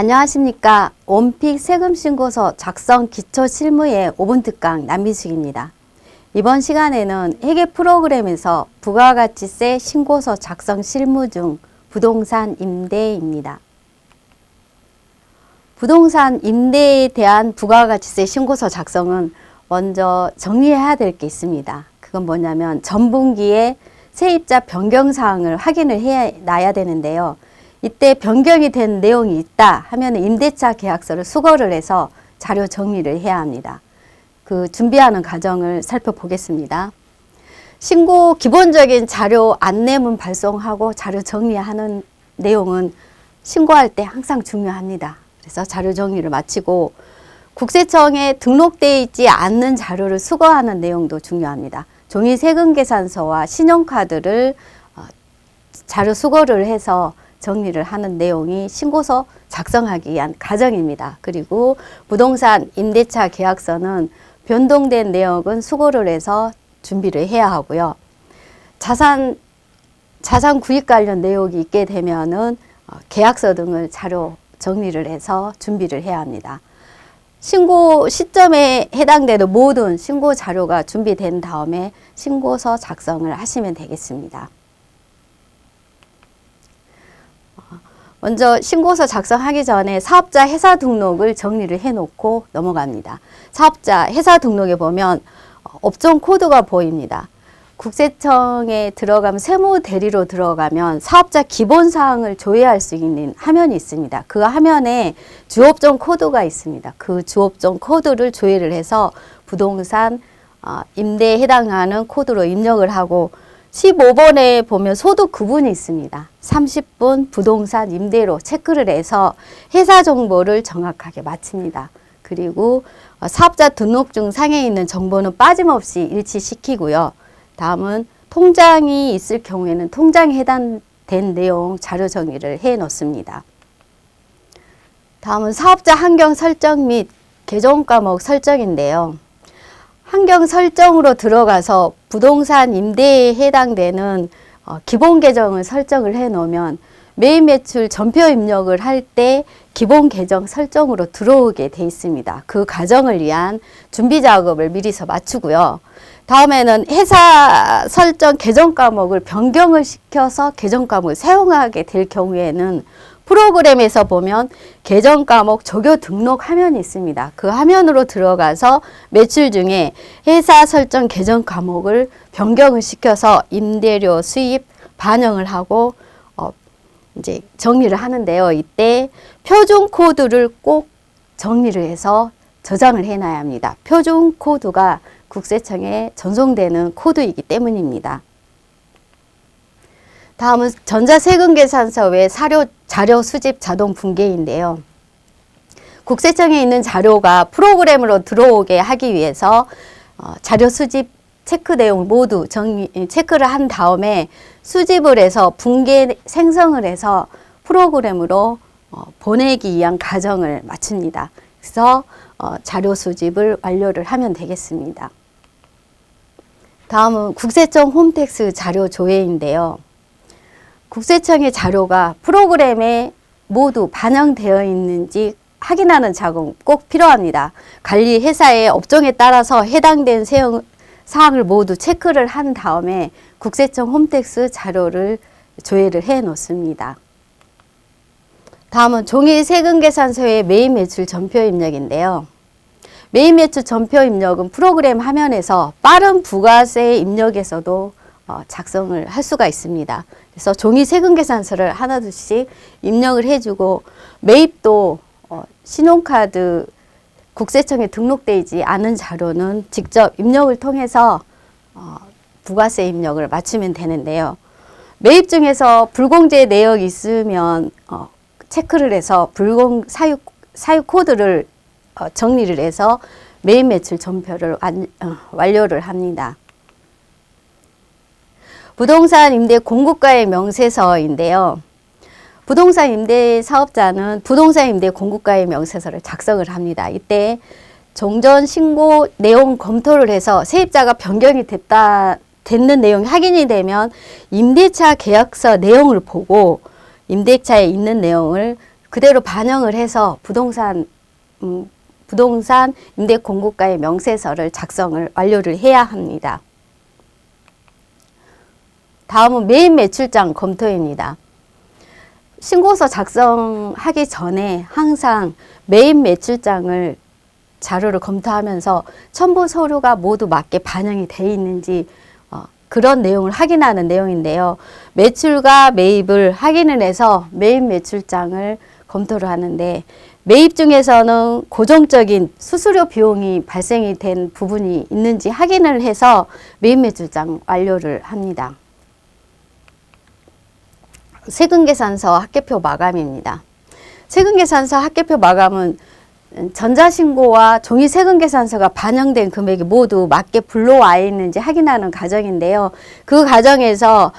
안녕하십니까. 원픽 세금신고서 작성 기초실무의 5분 특강 남미숙입니다. 이번 시간에는 회계 프로그램에서 부가가치세 신고서 작성 실무 중 부동산 임대입니다. 부동산 임대에 대한 부가가치세 신고서 작성은 먼저 정리해야 될 게 있습니다. 그건 뭐냐면 전분기에 세입자 변경사항을 확인을 해놔야 되는데요. 이때 변경이 된 내용이 있다 하면 임대차 계약서를 수거를 해서 자료 정리를 해야 합니다. 그 준비하는 과정을 살펴보겠습니다. 신고 기본적인 자료 안내문 발송하고 자료 정리하는 내용은 신고할 때 항상 중요합니다. 그래서 자료 정리를 마치고 국세청에 등록되어 있지 않는 자료를 수거하는 내용도 중요합니다. 종이 세금계산서와 신용카드를 자료 수거를 해서 정리를 하는 내용이 신고서 작성하기 위한 과정입니다. 그리고 부동산 임대차 계약서는 변동된 내역은 수거를 해서 준비를 해야 하고요. 자산 구입 관련 내용이 있게 되면은 계약서 등을 자료 정리를 해서 준비를 해야 합니다. 신고 시점에 해당되는 모든 신고 자료가 준비된 다음에 신고서 작성을 하시면 되겠습니다. 먼저 신고서 작성하기 전에 사업자 회사 등록을 정리를 해놓고 넘어갑니다. 사업자 회사 등록에 보면 업종 코드가 보입니다. 국세청에 들어가면 세무대리로 들어가면 사업자 기본사항을 조회할 수 있는 화면이 있습니다. 그 화면에 주업종 코드가 있습니다. 그 주업종 코드를 조회를 해서 부동산 임대에 해당하는 코드로 입력을 하고 15번에 보면 소득 구분이 있습니다. 30분 부동산 임대로 체크를 해서 회사 정보를 정확하게 맞춥니다. 그리고 사업자 등록증 상에 있는 정보는 빠짐없이 일치시키고요. 다음은 통장이 있을 경우에는 통장에 해당된 내용 자료 정리를 해 놓습니다. 다음은 사업자 환경 설정 및 계정 과목 설정인데요. 환경 설정으로 들어가서 부동산 임대에 해당되는 기본 계정을 설정을 해 놓으면 매입 매출 전표 입력을 할 때 기본 계정 설정으로 들어오게 돼 있습니다. 그 과정을 위한 준비 작업을 미리서 마치고요. 다음에는 회사 설정 계정 과목을 변경을 시켜서 계정 과목을 사용하게 될 경우에는 프로그램에서 보면 계정 과목 조교 등록 화면이 있습니다. 그 화면으로 들어가서 매출 중에 회사 설정 계정 과목을 변경을 시켜서 임대료 수입 반영을 하고 이제 정리를 하는데요. 이때 표준 코드를 꼭 정리를 해서 저장을 해놔야 합니다. 표준 코드가 국세청에 전송되는 코드이기 때문입니다. 다음은 전자세금계산서 외 자료 수집 자동 분계인데요. 국세청에 있는 자료가 프로그램으로 들어오게 하기 위해서 자료 수집 체크 내용을 모두 체크를 한 다음에 수집을 해서 분계 생성을 해서 프로그램으로 보내기 위한 과정을 마칩니다. 그래서 자료 수집을 완료를 하면 되겠습니다. 다음은 국세청 홈택스 자료 조회인데요. 국세청의 자료가 프로그램에 모두 반영되어 있는지 확인하는 작업 꼭 필요합니다. 관리 회사의 업종에 따라서 해당된 사항을 모두 체크를 한 다음에 국세청 홈택스 자료를 조회를 해 놓습니다. 다음은 종이 세금계산서의 매입 매출 전표 입력인데요. 매입 매출 전표 입력은 프로그램 화면에서 빠른 부가세 입력에서도 작성을 할 수가 있습니다. 그래서 종이 세금계산서를 하나둘씩 입력을 해주고 매입도 신용카드 국세청에 등록되어 있지 않은 자료는 직접 입력을 통해서 부가세 입력을 맞추면 되는데요. 매입 중에서 불공제 내역이 있으면 체크를 해서 사유 코드를 정리를 해서 매입 매출 전표를 완료를 합니다. 부동산 임대 공급가액 명세서인데요. 부동산 임대 사업자는 부동산 임대 공급가액 명세서를 작성을 합니다. 이때 종전 신고 내용 검토를 해서 세입자가 변경이 됐는 내용이 확인이 되면 임대차 계약서 내용을 보고 임대차에 있는 내용을 그대로 반영을 해서 부동산 임대 공고가의 명세서를 작성을 완료를 해야 합니다. 다음은 매입 매출장 검토입니다. 신고서 작성하기 전에 항상 매입 매출장을 자료를 검토하면서 첨부 서류가 모두 맞게 반영이 되어 있는지 그런 내용을 확인하는 내용인데요. 매출과 매입을 확인을 해서 매입 매출장을 검토를 하는데, 매입 중에서는 고정적인 수수료 비용이 발생이 된 부분이 있는지 확인을 해서 매입 매출장 완료를 합니다. 세금계산서 합계표 마감입니다. 세금계산서 합계표 마감은 전자신고와 종이 세금계산서가 반영된 금액이 모두 맞게 불러와 있는지 확인하는 과정인데요. 그 과정에서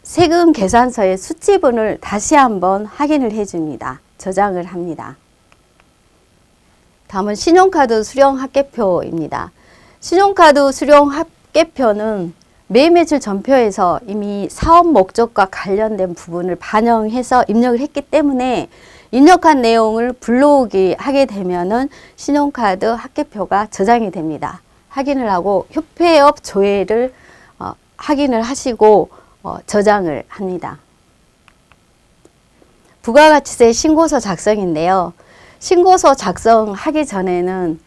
세금계산서의 수치분을 다시 한번 확인을 해줍니다. 저장을 합니다. 다음은 신용카드 수령 합계표입니다. 신용카드 수령 합계표는 매입매출 전표에서 이미 사업 목적과 관련된 부분을 반영해서 입력을 했기 때문에 입력한 내용을 불러오기 하게 되면은 신용카드 합계표가 저장이 됩니다. 확인을 하고 협회업 조회를 확인을 하시고 저장을 합니다. 부가가치세 신고서 작성인데요. 신고서 작성하기 전에는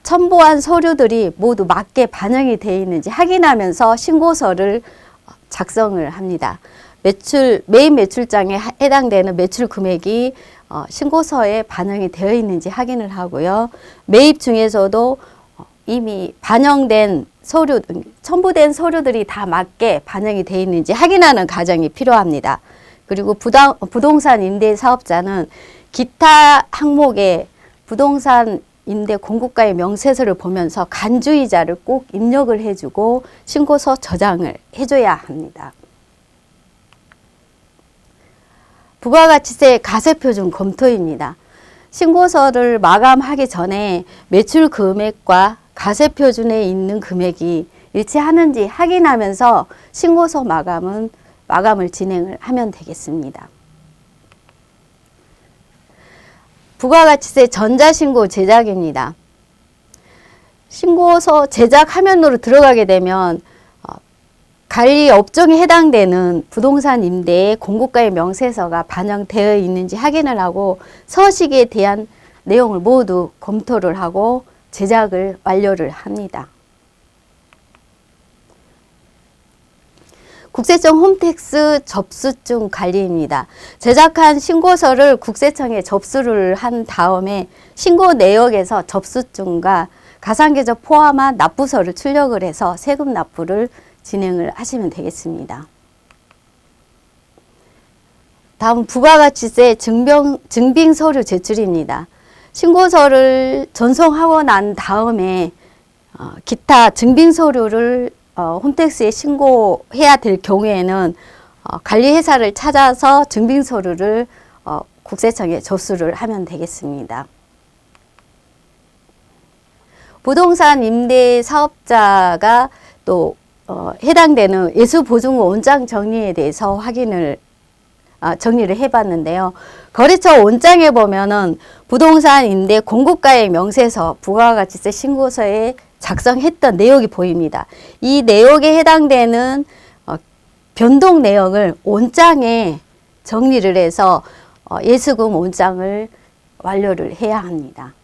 첨부한 서류들이 모두 맞게 반영이 되어 있는지 확인하면서 신고서를 작성을 합니다. 매입 매출장에 해당되는 매출 금액이 신고서에 반영이 되어 있는지 확인을 하고요. 매입 중에서도 이미 반영된 서류, 첨부된 서류들이 다 맞게 반영이 되어 있는지 확인하는 과정이 필요합니다. 그리고 부동산 임대 사업자는 기타 항목에 부동산 임대 공고가의 명세서를 보면서 간주이자를 꼭 입력을 해주고 신고서 저장을 해줘야 합니다. 부가가치세 가세표준 검토입니다. 신고서를 마감하기 전에 매출 금액과 가세표준에 있는 금액이 일치하는지 확인하면서 신고서 마감을 진행을 하면 되겠습니다. 부가가치세 전자신고 제작입니다. 신고서 제작 화면으로 들어가게 되면 관리 업종에 해당되는 부동산 임대의 공고가의 명세서가 반영되어 있는지 확인을 하고 서식에 대한 내용을 모두 검토를 하고 제작을 완료를 합니다. 국세청 홈택스 접수증 관리입니다. 제작한 신고서를 국세청에 접수를 한 다음에 신고 내역에서 접수증과 가상계좌 포함한 납부서를 출력을 해서 세금 납부를 진행을 하시면 되겠습니다. 다음 부가가치세 증빙서류 제출입니다. 신고서를 전송하고 난 다음에 기타 증빙서류를 홈택스에 신고해야 될 경우에는 관리회사를 찾아서 증빙서류를 국세청에 접수를 하면 되겠습니다. 부동산 임대 사업자가 또 해당되는 예수보증금 온장 정리에 대해서 정리를 해봤는데요. 거래처 온장에 보면은 부동산 임대 공고가의 명세서 부가가치세 신고서에 작성했던 내용이 보입니다. 이 내용에 해당되는 변동 내용을 온장에 정리를 해서 예수금 온장을 완료를 해야 합니다.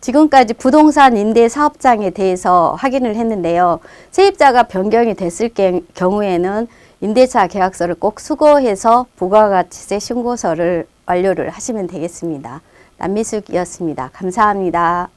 지금까지 부동산 임대 사업장에 대해서 확인을 했는데요. 세입자가 변경이 됐을 경우에는 임대차 계약서를 꼭 수거해서 부가가치세 신고서를 완료를 하시면 되겠습니다. 남미숙이었습니다. 감사합니다.